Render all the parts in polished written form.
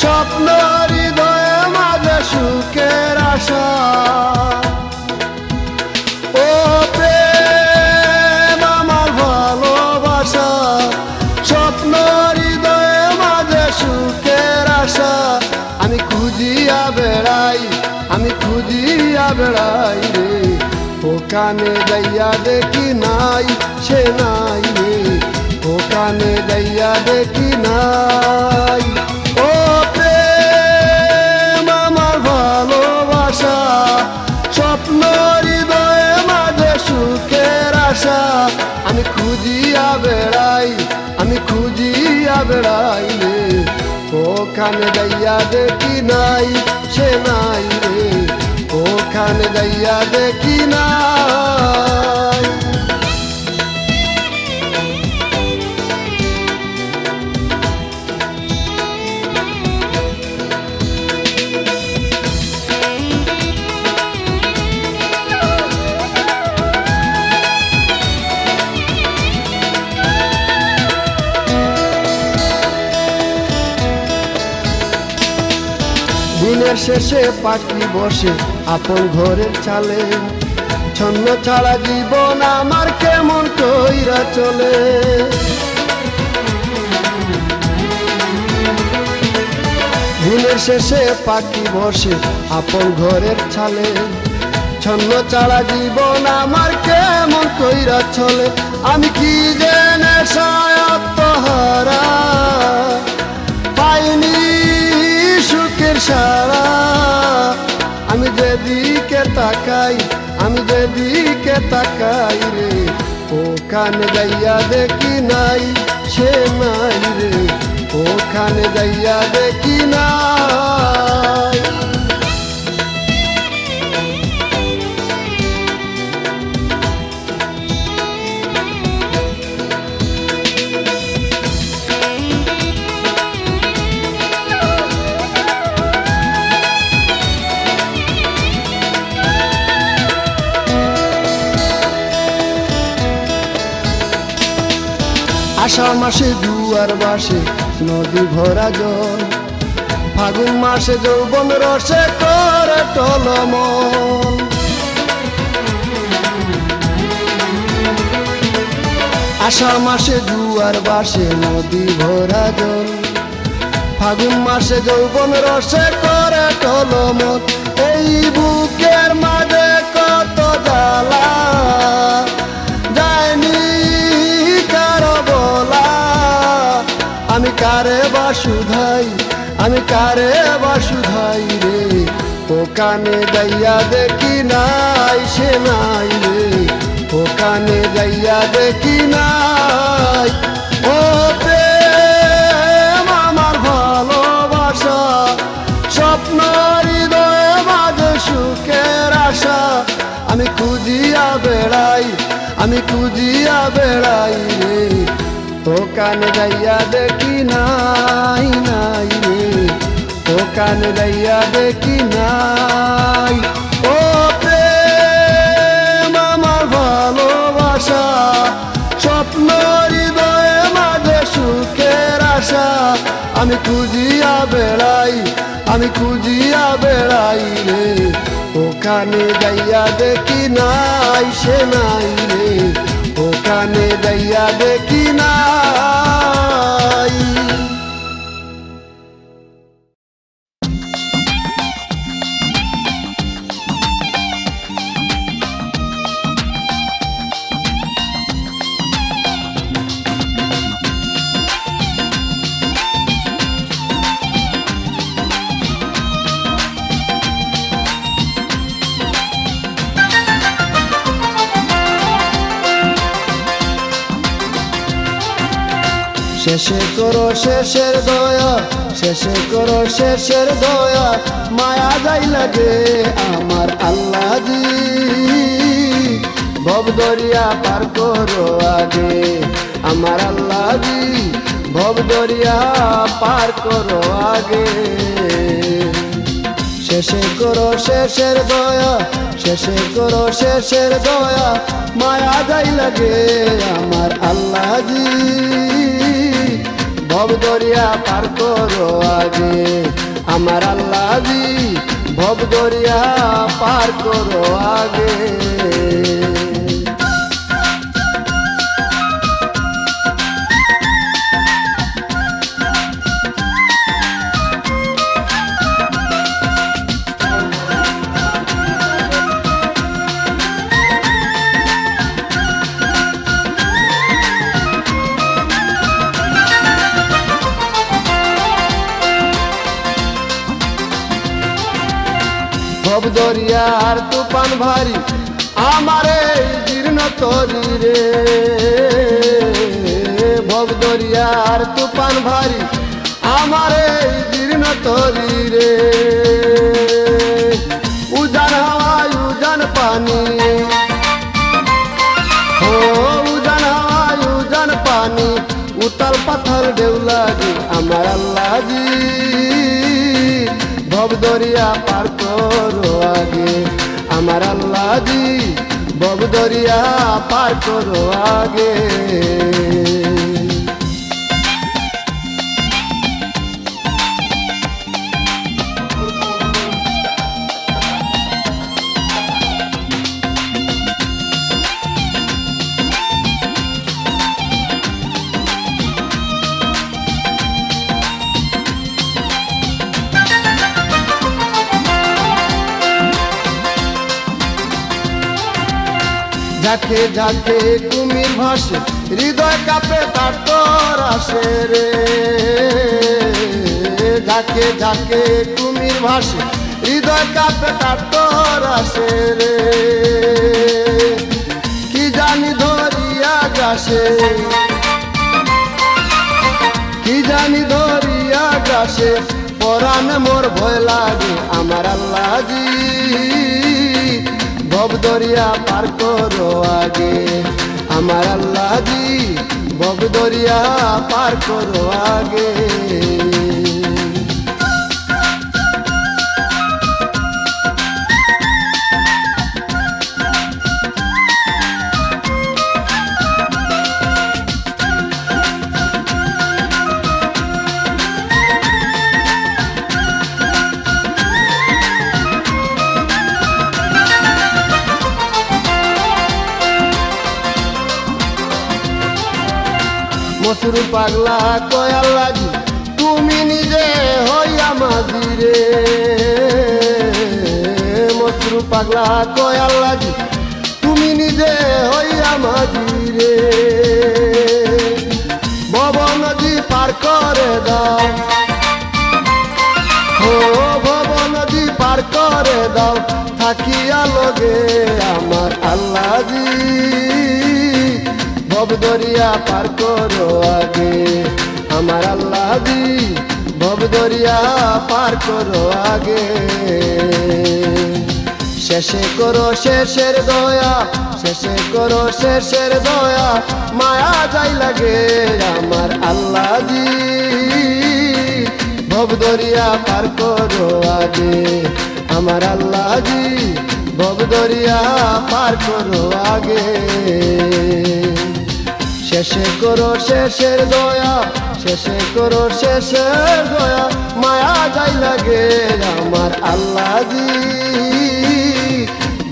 স্বপ্ন হৃদয়ে মাঝে সুখের আশা। ও প্রেম আমার ভালোবাসা, স্বপ্ন হৃদয়ে মাঝে সুখের আশা। আমি খুঁজিয়া বেড়াই, আমি খুঁজিয়া বেড়াই রে, ওখানে যাইয়া দেখি নাই, সে নাই রে, ওখানে যাইয়া দেখি নাই। ও প্রেম আমার ভালোবাসা, স্বপ্ন হৃদয়ে মাঝে সুখের আশা। আমি খুঁজিয়া বেড়াই, আমি খুঁজিয়া বেড়াই রে, ওখানে যাইয়া দেখি নাই, সে নাই রে, ওখানে যাইয়া দেখি নাই। দিনের শেষে পাখি বসে আপন ঘরের চালে, ছন্ন ছাড়া জীবন আমার কেমন কইরা চলে। দিনের শেষে পাখি বসে আপন ঘরের চালে, ছন্ন ছাড়া জীবন আমার কেমন কইরা চলে। আমি কি জেনে সায়ত্তহারা পাইনি সুখের সারা। আমি যেদিকে তাকাই, আমি যেদিকে তাকাই রে, ওখানে যাইয়া দেখি নাই, সে নাই রে, ওখানে যাইয়া দেখি নাই। আষাঢ় মাসে জুয়ার বাসে নদী ভরা জল, ফাগুন মাসে যৌবন রসে করে টলমল। আষাঢ় মাসে জুয়ার বাসে নদী ভরা জল, ফাগুন মাসে যৌবন রসে করে টলমল। এই বুকের মাঝে কত জ্বালা যায়নি কারো বলা। আমি কারে বাসুধাই, আমি কারে বাসুধাই রে, ওখানে যাইয়া দেখি নাই, সে নাই রে, ওখানে যাইয়া দেখি নাই। ও প্রেম আমার ভালোবাসা, স্বপ্ন হৃদয়ে মাঝে সুখের আশা। আমি খুঁজিয়া বেড়াই, আমি খুঁজিয়া বেড়াই রে, ওখানে যাইয়া দেখি নাই, নাই রে, ওখানে যাইয়া দেখি নাই। ও প্রেম আমার ভালোবাসা, স্বপ্ন হৃদয়ে মাঝে সুখের আশা। আমি খুঁজিয়া বেড়াই, আমি খুঁজিয়া বেড়াই রে, ওখানে যাইয়া দেখি নাই, সে নাই রে, ওখানে যাইয়া দেখি নাই। শেষে করো শেষের দয়া, শেষে করো শেষের দয়া, মায়া যাই লাগে আমার আল্লাহজি। ভব দরিয়া পার করো আগে আমার আল্লাহজি, ভব দরিয়া পার করো আগে। শেষে করো শেষের দয়া, শেষে করো শেষের দয়া, মায়া যাই লাগে আমার আল্লাহজি। ভব দরিয়া পার করো আগে আমার আল্লাহজি ভব দরিয়া পার করো আগে ভব দরিয়ার তুফান ভারী আমারে জীর্ণ তরি রে ভব দরিয়ার তুফান ভারী আমারে জীর্ণ তরি রে উজান হাওয়ায় উজান পানি ও উজান হাওয়ায় উজান পানি উতাল পাথর ঢেউ লাগে আমার আল্লাহজি ভব দরিয়া পার করো আগে আমার আল্লাহজি ভব দরিয়া পার করো আগে ঝাঁকে ঝাঁকে কুমির ভাসে হৃদয় কাঁপে তার তোর আসে রে ঝাঁকে ঝাঁকে কুমির ভাসে হৃদয় কাঁপে তার তোর আসে রে কি জানি ধরিয়া গাছে কি জানি ধরিয়া গাছে পরাণে মোর ভয় লাগে আমার আল্লাহজি ভব দরিয়া পার করো আগে আমার আল্লাহজি ভব দরিয়া পার করো আগে মসরু পাগলা কয় আল্লাহজি তুমি নিজে হইয়া মাঝি রে মসরু পাগলা কয় আল্লাহজি তুমি নিজে হইয়া মাঝি রে ভব নদী পার করে দাও ও ভব নদী পার করে দাও থাকিয়া লগে আমার আল্লাহজি ভব দরিয়া পার করো আগে আমার আল্লাহজি ভব দরিয়া পার করো আগে শেষে করো শেষের দয়া শেষে করো শেষের দয়া মায়া যাই লাগে আমার আল্লাহজি ভব দরিয়া পার করো আগে আমার আল্লাহজি ভব দরিয়া পার করো আগে শেষে করো শেষের দয়া শেষে করো শেষের দয়া মায়া যাই লাগে আমার আল্লাহজি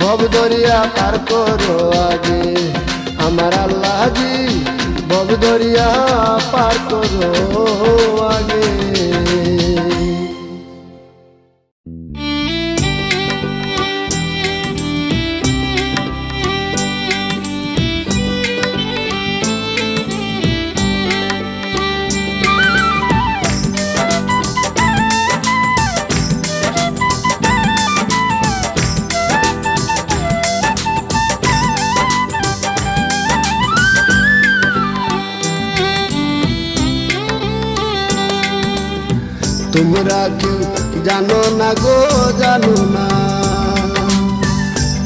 ভব দরিয়া পার করো আগে আমার আল্লাহজি ভব দরিয়া পার করো আগে তোমরা কেউ জানো না গো জানো না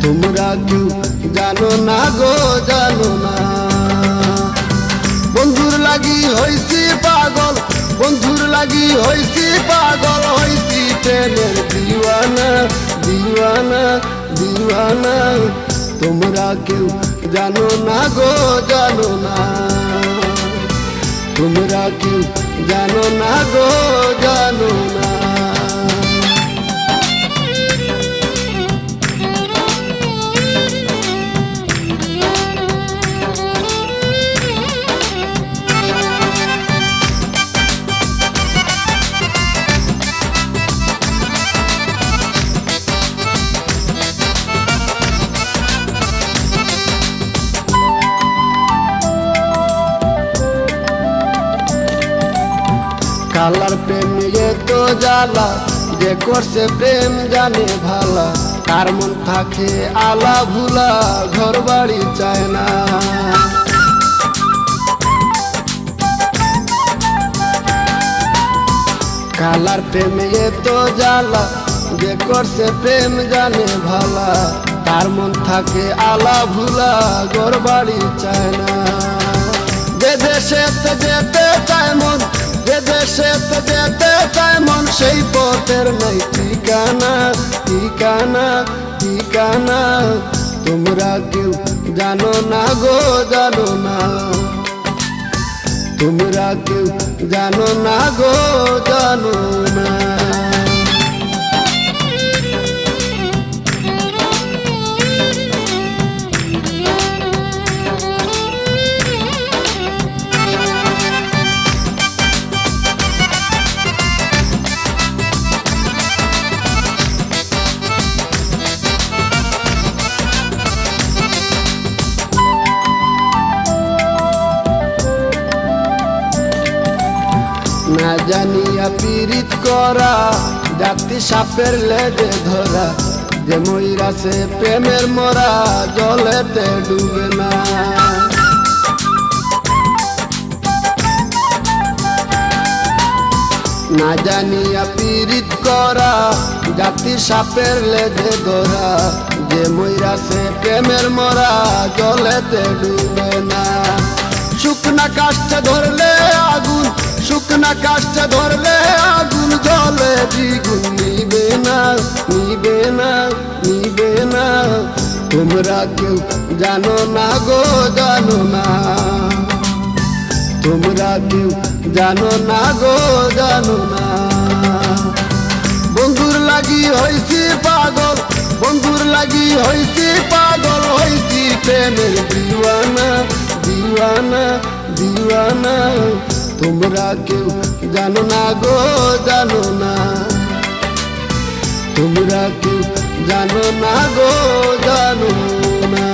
তোমরা কেউ জানো না গো জানো না বন্ধুর লাগি হইছি পাগল বন্ধুর লাগি হইছি পাগল হইছি প্রেমের দিওয়ানা দিওয়ানা দিওয়ানা তোমরা কেউ জানো না গো জানো না তোমরা কেউ জানো না গো জানো না। কালার প্রেমে তো জ্বালা, যে করছে প্রেম জানে ভালা, কার মন থাকে আলা ভুলা, ঘর বাড়ি চায় না। কালার প্রেমে তো জ্বালা, যে করছে প্রেম জানে ভালা, কার মন থাকে আলা ভুলা, ঘর বাড়ি চায় না। যে দেশে যেতে চায় মন, যে দেশে যেতে চায় মন, সেই পথের নাই ঠিকানা ঠিকানা ঠিকানা। তোমরা কেউ জানো না গো জানো না, তোমরা কেউ জানো না গো জানো না। না জানিয়া পীড়িত করা, জাতি সাপের লেজে ধরা, যে মইরাছে প্রেমের মরা, জলেতে ডুবে না। না জানিয়া পীড়িত করা, জাতি সাপের লেজে ধরা, যে মইরাছে প্রেমের মরা, জলেতে ডুবে না। শুকনা কাষ্ঠে ধরলে আগুন, শুকনা কাষ্ঠে ধরলে আগুন, জলে দ্বিগুণ নিবে না নিবে না নিবে না। তোমরা কেউ জানো না গো জানো না, তোমরা কেউ জানো না গো জানো না। বন্ধুর লাগি হইছি পাগল, বন্ধুর লাগি হইছি পাগল, হইছি প্রেমের দিওয়ানা দিওয়ানা দিওয়ানা। তোমরা কেউ জানো না গো জানো না, তোমরা কেউ জানো না গো জানো না।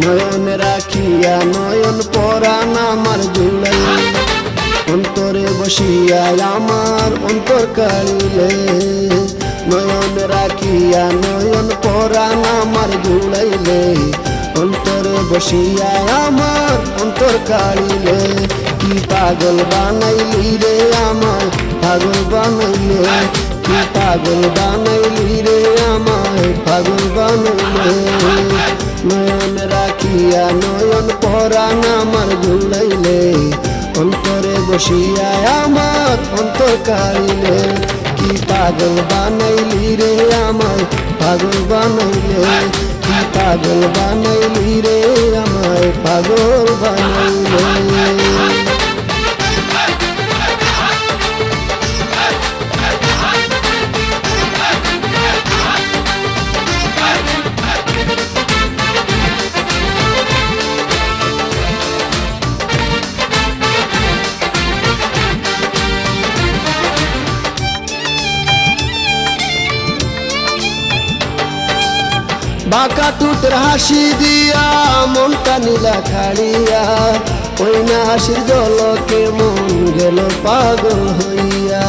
নয়ন রাখিয়া নয়ন পরাণ আমার জুড়াই, অন্তরে বসিয়া আমার অন্তর কাড়িলে। নয়ন রাখিয়া নয়ন পরাণ আমার জুড়াইলে, অন্তরে বসিয়া আমার অন্তর কাড়িলে। কি পাগল বানাইলি রে আমায় পাগল বানাইলে, কি পাগল বানাইলি রে আমায় পাগল বানাইলে। নয়ন রাখিয়া নয়ন পরাণ আমার জুড়াইলে, অন্তরে বসিয়া আমার অন্তর কাড়িলে। কি পাগল বানাইলি রে আমায় পাগল বানাইলে, কি পাগল বানাইলি রে আমায় পাগল বানাইলে। বাঁকা টুটের হাসি দিয়া মনটা নীলা খাড়িয়া, ওই না হাসির জলকে মন গেল পাগল হইয়া।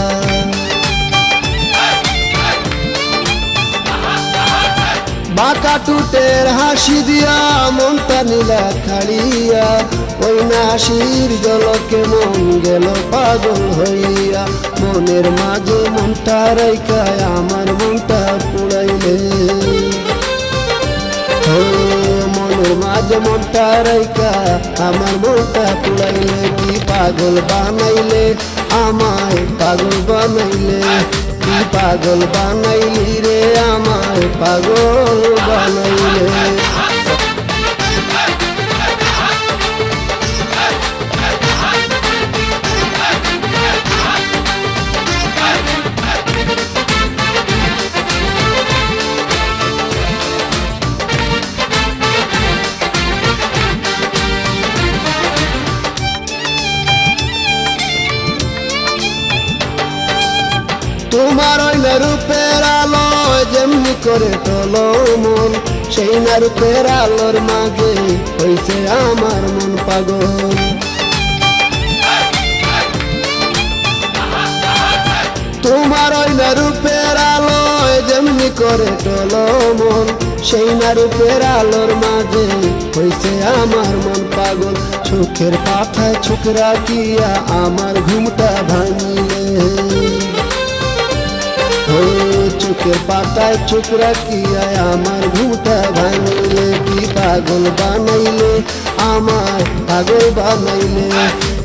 বাঁকা টুটের হাসি দিয়া মনটা নীলা খাড়িয়া, ওই নাসির জলকে মন গেল পাগল হইয়া। মনের মাঝে মনটা রাইখায় আমার মনটা পুড়াইলে, মনের মাঝে মনটা রাইখা আমার মনটা পুড়াইলে। কি পাগল বানাইলে আমায় পাগল বানাইলে, কি পাগল বানাইলি রে আমায় পাগল বানাইলে। তোমার ওই না রূপের আলো যেমনি করে টলো মন, সেই না রূপের আলোর মাঝে হইছে আমার মন পাগল। তোমার ওই না রূপের আলো যেমনি করে টলো মন, সেই না রূপের আলোর মাঝে হইছে আমার মন পাগল। চোখের পাথায় চোখ রাখিয়া আমার ঘুমটা ভাঙিলে, চোখের পাতায় চোখ রাখিয়া আমার ঘুমটা ভাঙিলে। কি পাগল বানাইলে আমায় পাগল বানাইলে,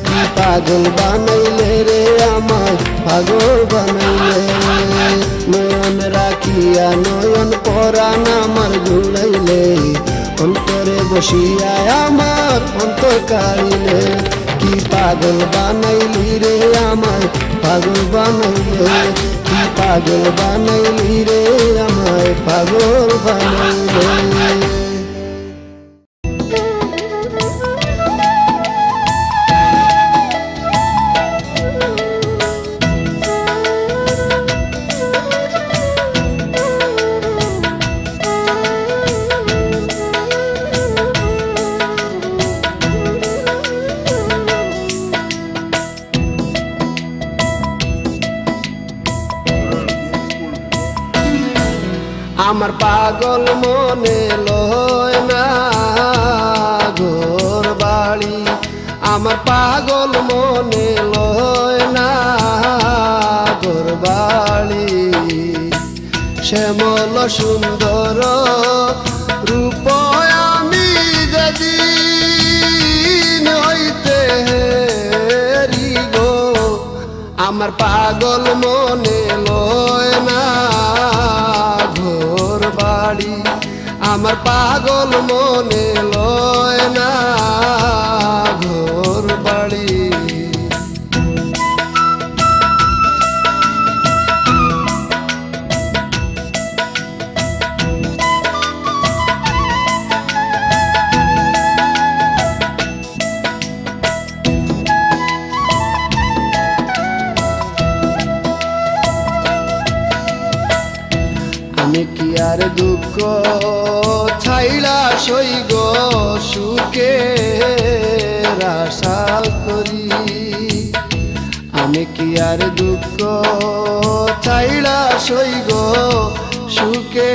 কি পাগল বানাইলে রে আমায় পাগল বানাইলে। নয়ন রাখিয়া নয়ন পরাণ আমার জুড়াইলে, অন্তরে বসিয়া আমার অন্তর কাড়িলে। কি পাগল বানাইলি রে আমায় পাগল বানাইলে, কি পাগল বানাইলি রে আমায় পাগল বানাইলে। আমার পাগল মনে লয় না ঘর বাড়ি, আমার পাগল মনে লয় না ঘর বাড়ি। শ্যামল সুন্দর রূপ আমি যেদিন হইতে হেরি গো, আমার পাগল মনে লয় না ঘর বাড়ি, আমার পাগল মনে লয় না ঘর বাড়ি। আমি কি আর দুঃখ ছাইলা সইগ সুখে আশা করি, আমি কি আর দুঃখ ছাইলা সইগ সুখে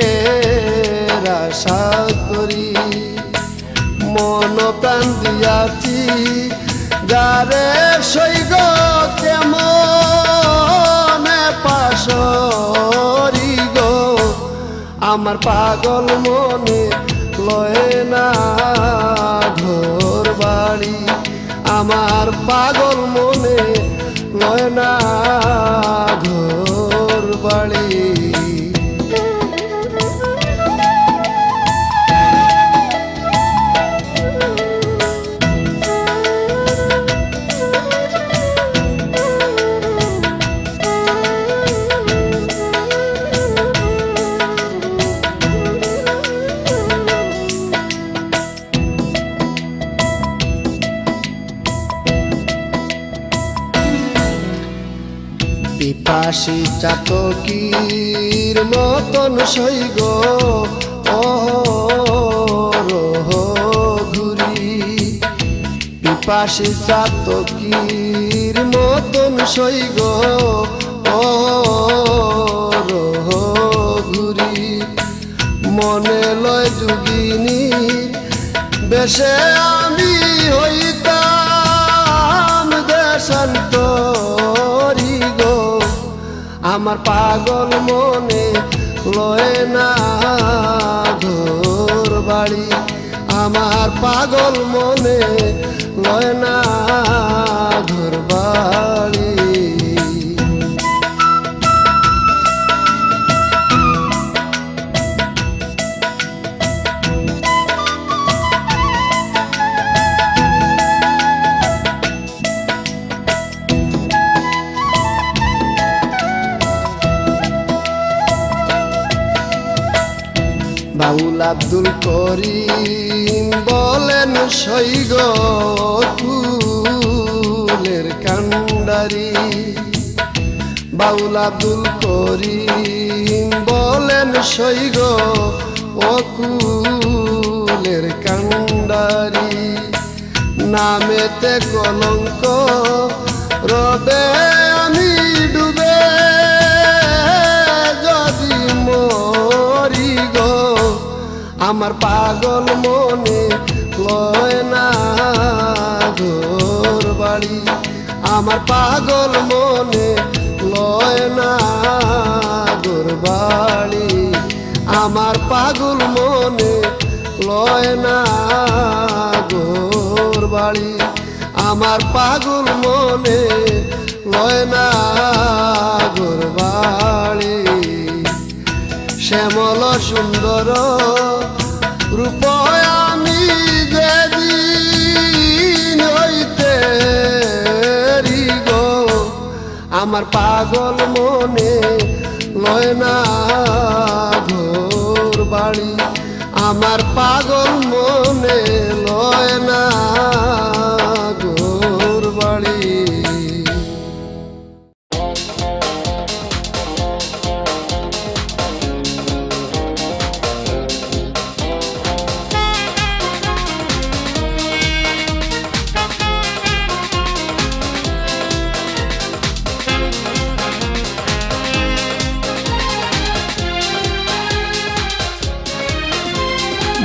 আশা করি। মন প্রাণ দিয়াছি যারে সইগ কেমন পাশরি গো, আমার পাগল মনে লয় না ঘর বাড়ি, আমার পাগল মনে লয় না ঘর বাড়ি। পিপাসী চাতকীর মতন সইগ অহরহ ঘুরি, পিপাসী চাতকীর মতন সইগ অহরহ ঘুরি। মনে লয় যোগিনী বেশে আমি হইতাম দেশান্তরী গো আমার পাগল মনে লয় না ঘর বাড়ি আমার পাগল মনে লয় না ঘর বাড়ি বাউল আব্দুল করিম বলেন সৈগ ফুলের কান্ডারি বাউল আব্দুল করিম বলেন সৈগ অকুলের কান্ডারি নামেতে কলঙ্ক রবে আমি ডুবে যদি মরি গো আমার পাগল মনে লয় না ঘর বাড়ি আমার পাগল মনে লয় না ঘর বাড়ি আমার পাগল মনে লয় না ঘর বাড়ি আমার পাগল মনে লয় না ঘর বাড়ি শ্যামল সুন্দর রূপ আমি যেদিন হইতে গো আমার পাগল মনে লয় না ঘর বাড়ি আমার পাগল মনে লয় না ঘর বাড়ি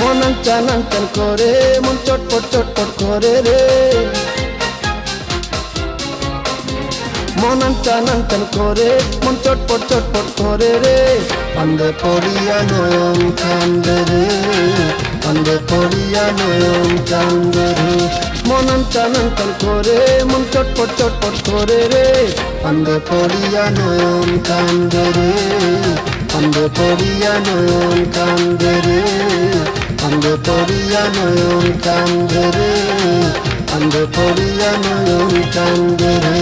মন আনচান আনচান করে মন চটপট চটপট করে রে মন আনচান আনচান করে মন চটপট চটপট করে রে কান্দে পড়িয়া নয়ন কান্দে রে কান্দে পড়িয়া নয়ন কান্দে রে মন আনচান আনচান করে মন চটপট চটপট করে রে কান্দে পড়িয়া নয়ন কান্দে রে কান্দে পড়িয়া নয়ন কান্দে রে কান্দে পড়িয়া নয়ন কান্দে রে কান্দে পড়িয়া নয়ন কান্দে রে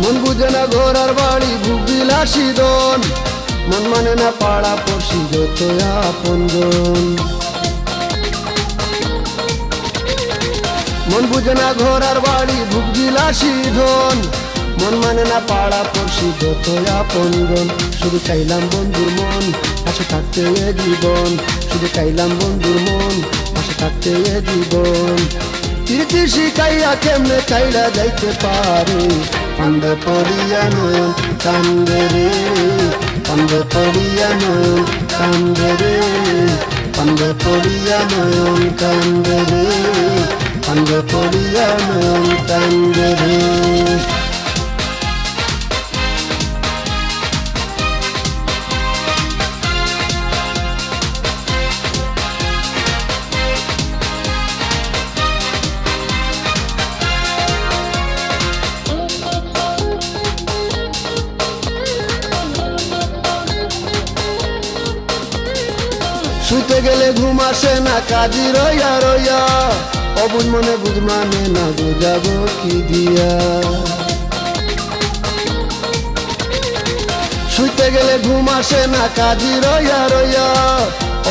মন বুঝে না ঘোরার বাড়ি ভুগ বিলাসী দন মন মানে না পাড়া পড়শি যত আপনজন মন বুঝে না ঘোরার বাড়ি ভুগ বিলাসী ধন মন মানে না পাড়া পড়শি যত আপনজন শুধু চাইলাম বন্ধুর মন পাশে থাকতে এ জীবন শুধু চাইলাম বন্ধুর মন পাশে থাকতে এ জীবন প্রীতি শিখাইয়া কেমনে চাইলা যাইতে পারে কান্দে পড়িয়া নয়ন কান্দে রে কান্দে পড়িয়া নয়ন কান্দে রে কান্দে পড়িয়া নয়ন কান্দে রে কান্দে পড়িয়া নয়ন কান্দে রে শুইতে গেলে ঘুম আসে না কাজী রইয়া রইয়া অবুঝ মনে বুঝ মানে না বুঝাবো কি দিয়া শুইতে গেলে ঘুম আসে না কাজী রইয়া রইয়া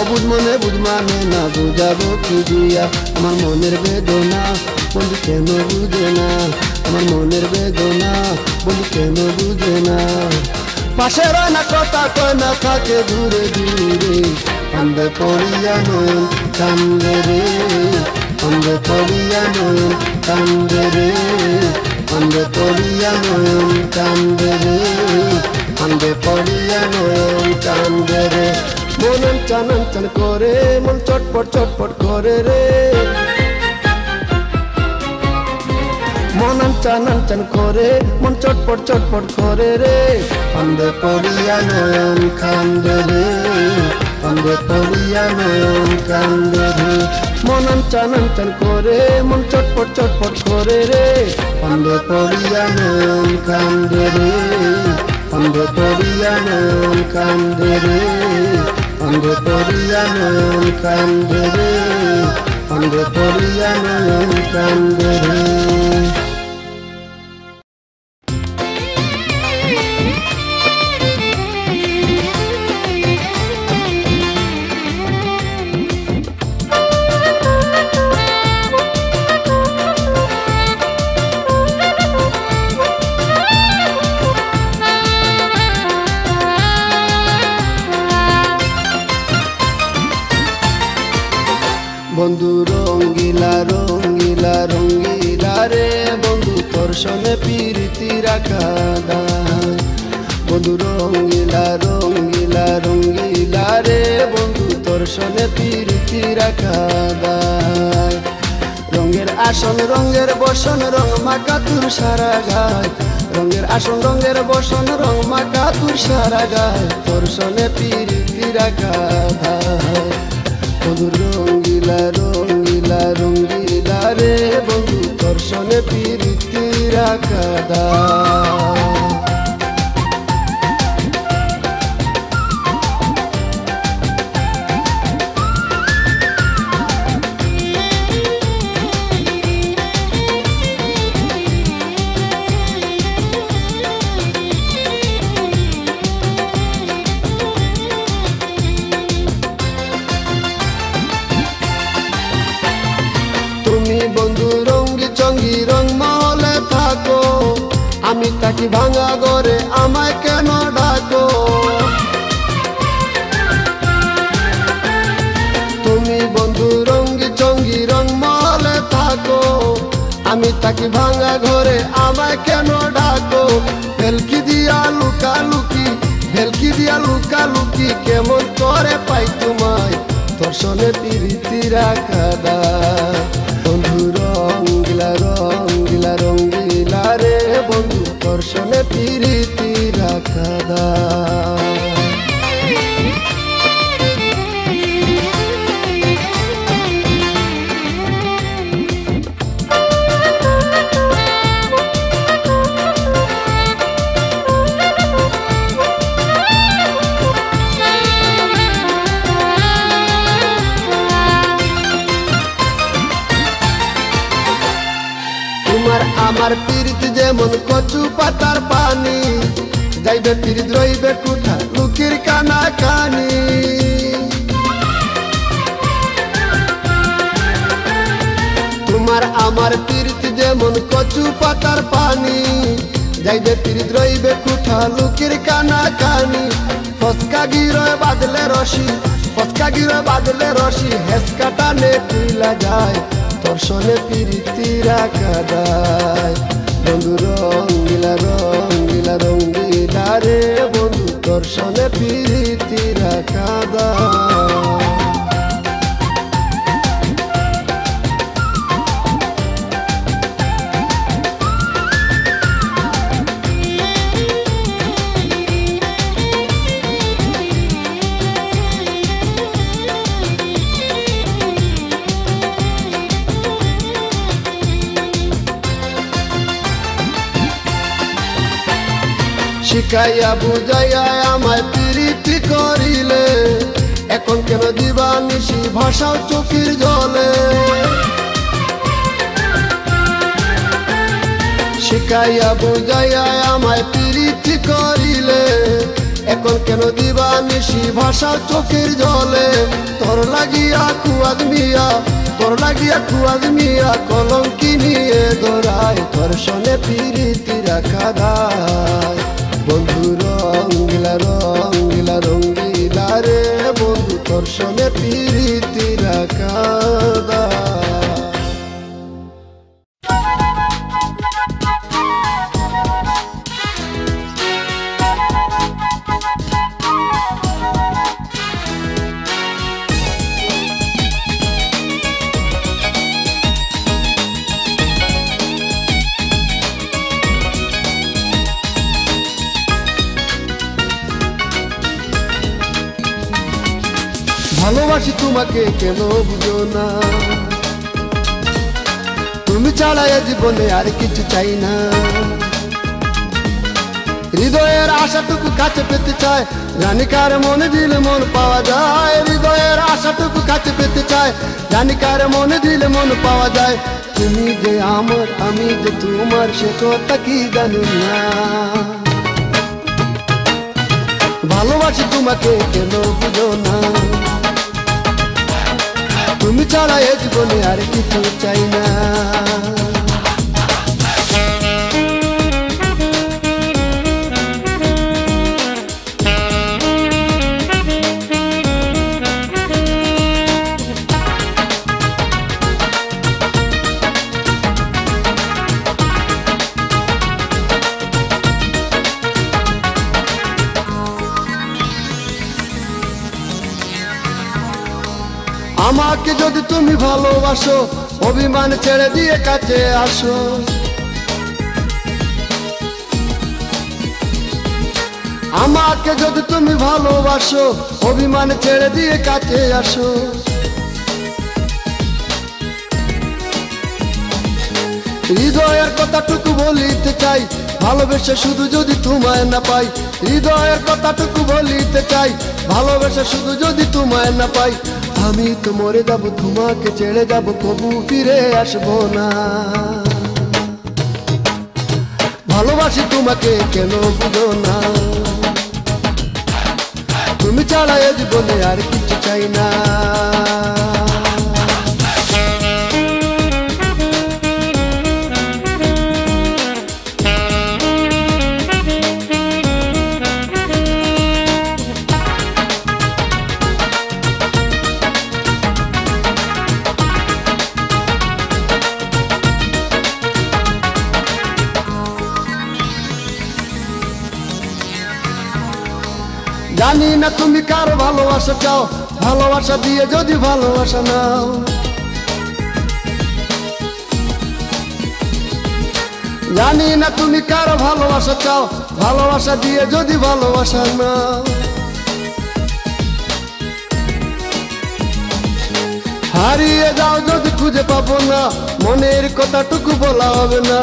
অবুঝ মনে বুঝ মানে না বুঝাবো কি দিয়া আমার মনের বেদনা বন্ধু কেন বুঝে না আমার আমার মনের বেদনা, বন্ধু কেন বুঝে না। পাশে রয় না কথা কয় না, থাকে দূরে দূরে। কান্দে পড়িয়া নয়ন কান্দে রে, কান্দে পড়িয়া নয়ন কান্দে রে, কান্দে পড়িয়া নয়ন কান্দে রে, কান্দে পড়িয়া নয়ন কান্দে রে। মন চান চান করে, মন চটপট চটপট করে রে। মন চান চান করে, মন চটপট চটপট করে রে। কান্দে পড়িয়া নয়ন কান্দে রে, কান্দে পড়িয়া নয়ন কান্দে রে। মন চান চান করে, মন চটপট চটপট করে রে। কান্দে পড়িয়া নয়ন কান্দে রে, কান্দে পড়িয়া নয়ন কান্দে রে, কান্দে পড়িয়া নয়ন কান্দে রে, কান্দে পড়িয়া নয়ন কান্দে রে। বন্ধু রঙ্গিলা রঙ্গিলা রঙ্গিলা রে, বন্ধু তোর সনে প্রীতি রাখা দায়। বন্ধু রঙ্গিলা রঙ্গিলা রঙ্গিলা রে, বন্ধু তোর সনে প্রীতি রাখা দায়। রঙের আসন রঙের বসন, রং মাকা তোর সারা গায়। রঙের আসন রঙের বসন, রং মাকা তোর সারা গায়। তোর সনে প্রীতি রাখা দায়। বন্ধু রঙ্গিলা রঙ্গিলা রঙ্গিলা রে, বন্ধু তোর সনে প্রীতি রাখা দায়। বন্ধু রঙ্গি চঙ্গি রং মহলে থাকো, আমি থাকি ভাঙা ঘরে, আমায় কেন ডাকো। তুমি বন্ধু রঙ্গি চঙ্গি রং মহলে থাকো, আমি থাকি ভাঙা ঘরে, আমায় কেন ডাকো। ভেলকি দিয়া লুকালুকি, ভেলকি দিয়া লুকালুকি, কেমন করে পাই তোমায়, তোর সনে প্রীতি রাখা দায়। বন্ধু রঙ্গিলা রঙ্গিলা রঙ্গিলা রে, বন্ধু তোর সনে প্রীতি রাখা দায়। আমার প্রীতি যেমন কচু পাতার পানি, যাইবে প্রীত রইবে কুঠা লুকির কানা কানি। তোমার আমার প্রীতি যেমন কচু পাতার পানি, যাইবে প্রীত রইবে কুঠা লুকির কানা কানি। ফসকা গিরয় বাদলে রশি, ফসকা গিরয় বাদলে রশি, হেসকা টানে তুইলা যায়, তোর সনে প্রীতি রাখা দায়। বন্ধু রঙ্গিলা রঙ্গিলা রঙ্গিলা রে, বন্ধু তোর সনে প্রীতি রাখা দায়। শিখাইয়া বুঝাইয়া আমায় প্রীতি করিলে, এখন কেন দিবা নিশি ভাষাও চোখের জলে। শিখাইয়া বুঝাইয়া আমায় প্রীতি করিলে, এখন কেন দিবা নিশি ভাষা চোখের জলে তোর লাগিয়া কুয়াদ মিয়া কলঙ্কি নিয়ে দৌড়ায় তোর সনে প্রীতি রাখা দায় বন্ধু রঙ্গিলা রে বন্ধু তোর সনে প্রীতি রাখা দায়। ভালোবাসি তোমাকে কেন বুঝো না, তুমি ছাড়া এ জীবনে আর কিছু চাই না। হৃদয়ের আশাটুকু কাছে পেতে চায়, জানি কার মনে দিলে মন পাওয়া যায়। হৃদয়ের আশাটুকু কাছে পেতে চায়, জানি কার মনে দিলে মন পাওয়া যায়। তুমি যে আমার আমি যে তোমার সে কথা কি জানি না। ভালোবাসি তোমাকে কেন বুঝো না, তুমি ছাড়া এ জীবনে আর কিছু চাই না। আমাকে যদি তুমি ভালোবাসো, অভিমান ছেড়ে দিয়ে কাছে আসো। আমাকে যদি তুমি ভালোবাসো, অভিমান ছেড়ে দিয়ে কাছে আসো। হৃদয়ের কথাটুকু বলিতে চাই, ভালোবেসে শুধু যদি তোমায় না পাই। হৃদয়ের কথাটুকু বলিতে চাই, ভালোবেসে শুধু যদি তোমায় না পাই। আমি তো মরে যাব, তোমাকে ছেড়ে যাব, কবু ফিরে আসবো না। ভালোবাসি তোমাকে কেন বুঝো না, তুমি ছাড়া এ জীবনে আর কিছু চাই না। জানি না তুমি কারো ভালোবাসা চাও, ভালোবাসা দিয়ে যদি ভালোবাসা নাও। জানি না তুমি কারো ভালোবাসা চাও, ভালোবাসা দিয়ে যদি ভালোবাসা নাও। হারিয়ে যাও যদি খুঁজে পাবো না, মনের কথাটুকু বলা হবে না।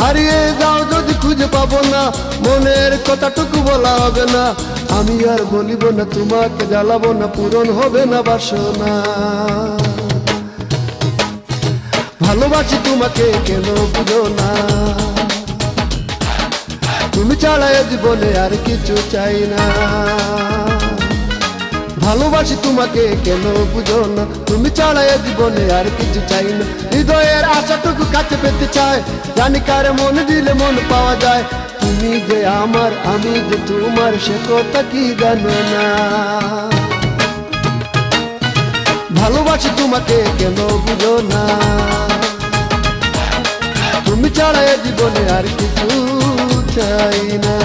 হারিয়ে যাও যদি খুঁজে পাবো না, মনের কথাটুকু বলা হবে না। আমি আর বলিব না, তোমাকে জ্বালাবো না, পূরণ হবে না বাসনা। ভালোবাসি তোমাকে কেন বুঝো না, তুমি ছাড়া এ জীবনে আর কিছু চাই না। ভালোবাসি তোমাকে কেন বুঝো না, তুমি ছাড়া এ জীবনে আর কিছু চাই না। হৃদয়ের আশাটুকু কাছে পেতে চায়, জানি কার মনে দিলে মন পাওয়া যায়। তুমি যে আমার আমি যে তোমার সে কথা কি জানো না। ভালোবাসি তোমাকে কেন বুঝো না, তুমি ছাড়া এ জীবনে আর কিছু চাই না।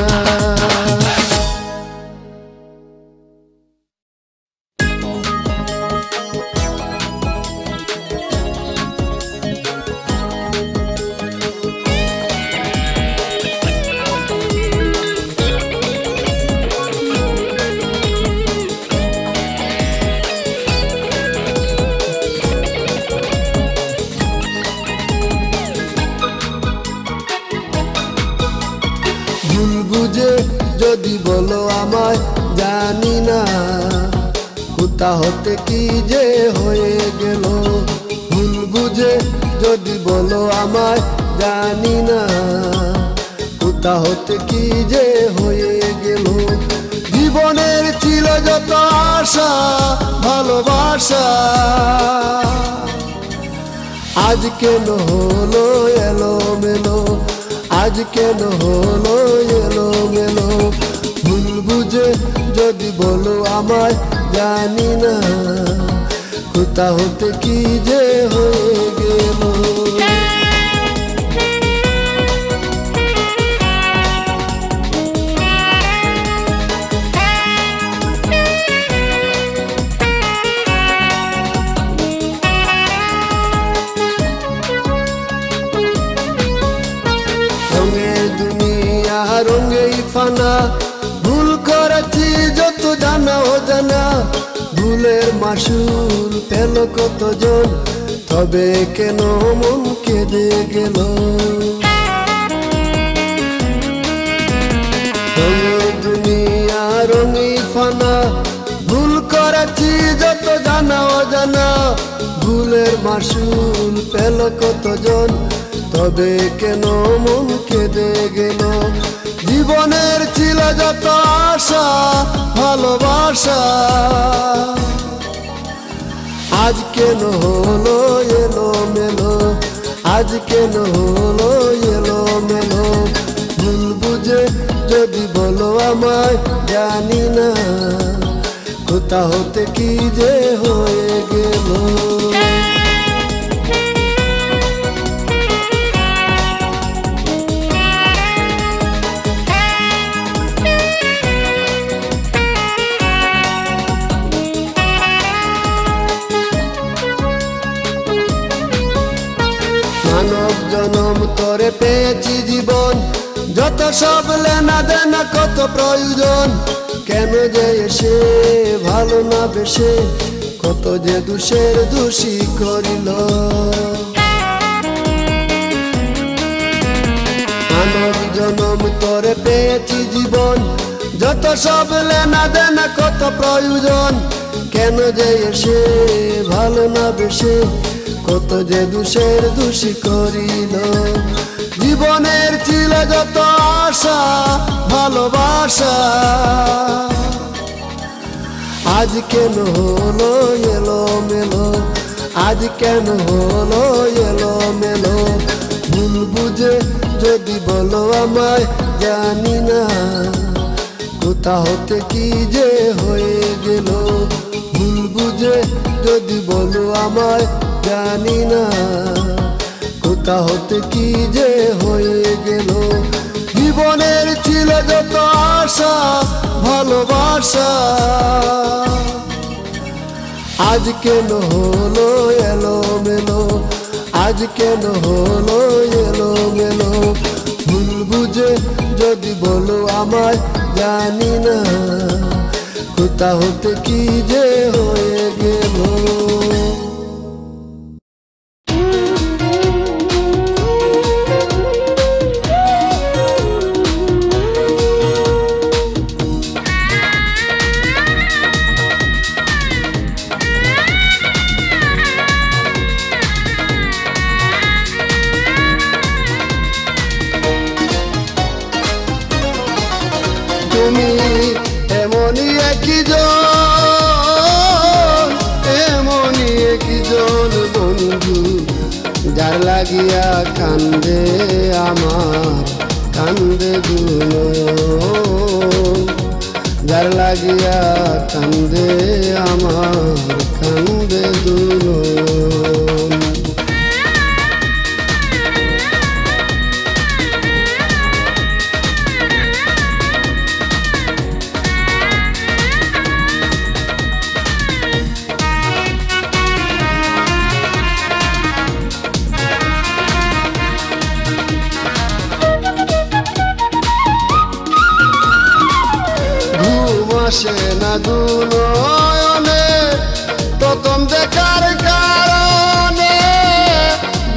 যদি বলো আমায় জানি না, কোথা হতে কি যে হয়ে গেল। ভুল বুঝে যদি বলো আমায় জানি না, কোথা হতে কি যে হয়ে গেল। জীবনের ছিল যত আশা ভালোবাসা, আজ কেন হলো এলোমেলো, আজ কেন হলো এলোমেলো। ভুল বুঝে যদি বলো আমায় জানি না, কোথা হতে কি যে হয়ে গেল। রঙের দুনিয়া রঙেই ফানা, ভুল করেছি যত জানা অজানা, ভুলের মাসুল পেল কতজন, তবে কেন মন কেঁদে গেল। রঙের দুনিয়া রঙেই ফানা, ভুল করেছি যত জানা অজানা, ভুলের মাসুল পেল কতজন, তবে কেন মন কেঁদে গেল। জীবনের ছিল যত আশা ভালোবাসা, আজ কেন হলো এলোমেলো, আজ কেন হলো এলোমেলো। ভুল বুঝে যদি বলো আমায় জানি না, কোথা হতে কি যে হয়ে গেল। মানব জনম তোরে পেয়েছি জীবন, যত সব লেনা দেনা কত প্রয়োজন, কেন যে এসে ভালো না বেশে কত যে দোষের দোষী করিল। মানব জনম তোরে পেয়েছি জীবন, যত সব লেনা দেনা কত প্রয়োজন, কেন যে এসে ভালো না বেশে কত যে দোষের দোষী করিল। জীবনের ছিল যত আশা ভালোবাসা, আজ কেন হলো এলোমেলো, আজ কেন হলো এলোমেলো। ভুল বুঝে যদি বলো আমায় জানি না, কোথা হতে কি যে হয়ে গেল। ভুল বুঝে যদি বলো আমায় জানি না, কোথা হতে কি যে হয়ে গেল। জীবনের ছিল যত আশা ভালোবাসা, আজ কেন হলো এলোমেলো, আজ কেন হলো এলোমেলো। ভুল বুঝে যদি বলো আমায় জানি না, কোথা হতে কি যে হয়ে গেল। তুমি এমনই একজন বন্ধু, যার লাগিয়া কান্দে আমার কান্দে দুনয়ন, যার লাগিয়া কান্দে আমার কান্দে দুনয়ন। আসে না দুনয়নে প্রথম দেখার কারণে,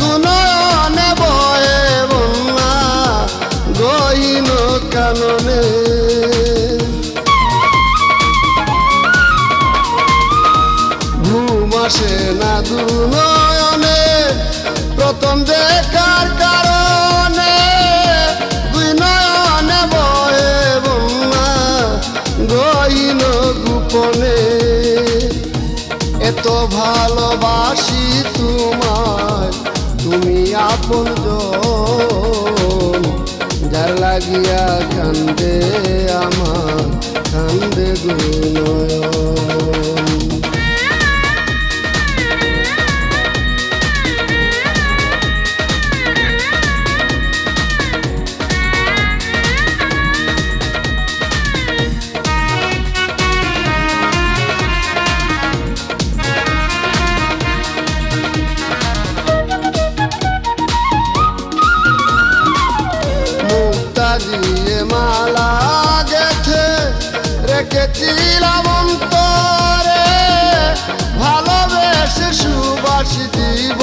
দুনয়নে বয়ে বন্যা গহীন কাননে। ঘুম আসে না দুনয়নে প্রথম দেখার কারণে, দুই নয়নে বয়ে বন্যা গহীন আপনজন, যার লাগিয়া কান্দে আমার কান্দে দুনয়ন। দিয়ে মালা গেথে রেখেছিলাম অন্তরে, ভালোবেসে সুবাস দিব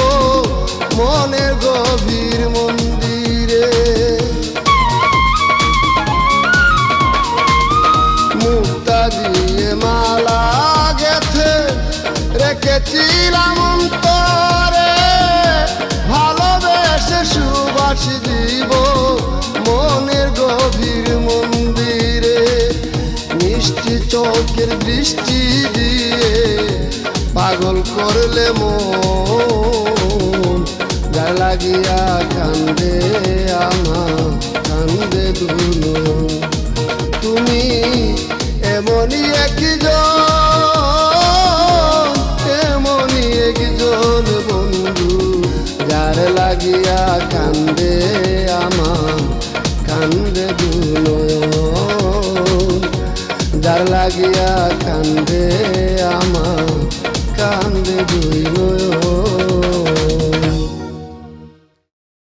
মনের গভীর মন্দিরে। মুক্তা দিয়ে মালা গেথে রেখেছিলাম অন্তরে, ভালোবেসে সুবাস দিব মনের গভীর মন্দিরে। মিষ্টি চোখের দৃষ্টি দিয়ে পাগল করলে মন, যার লাগিয়া কান্দে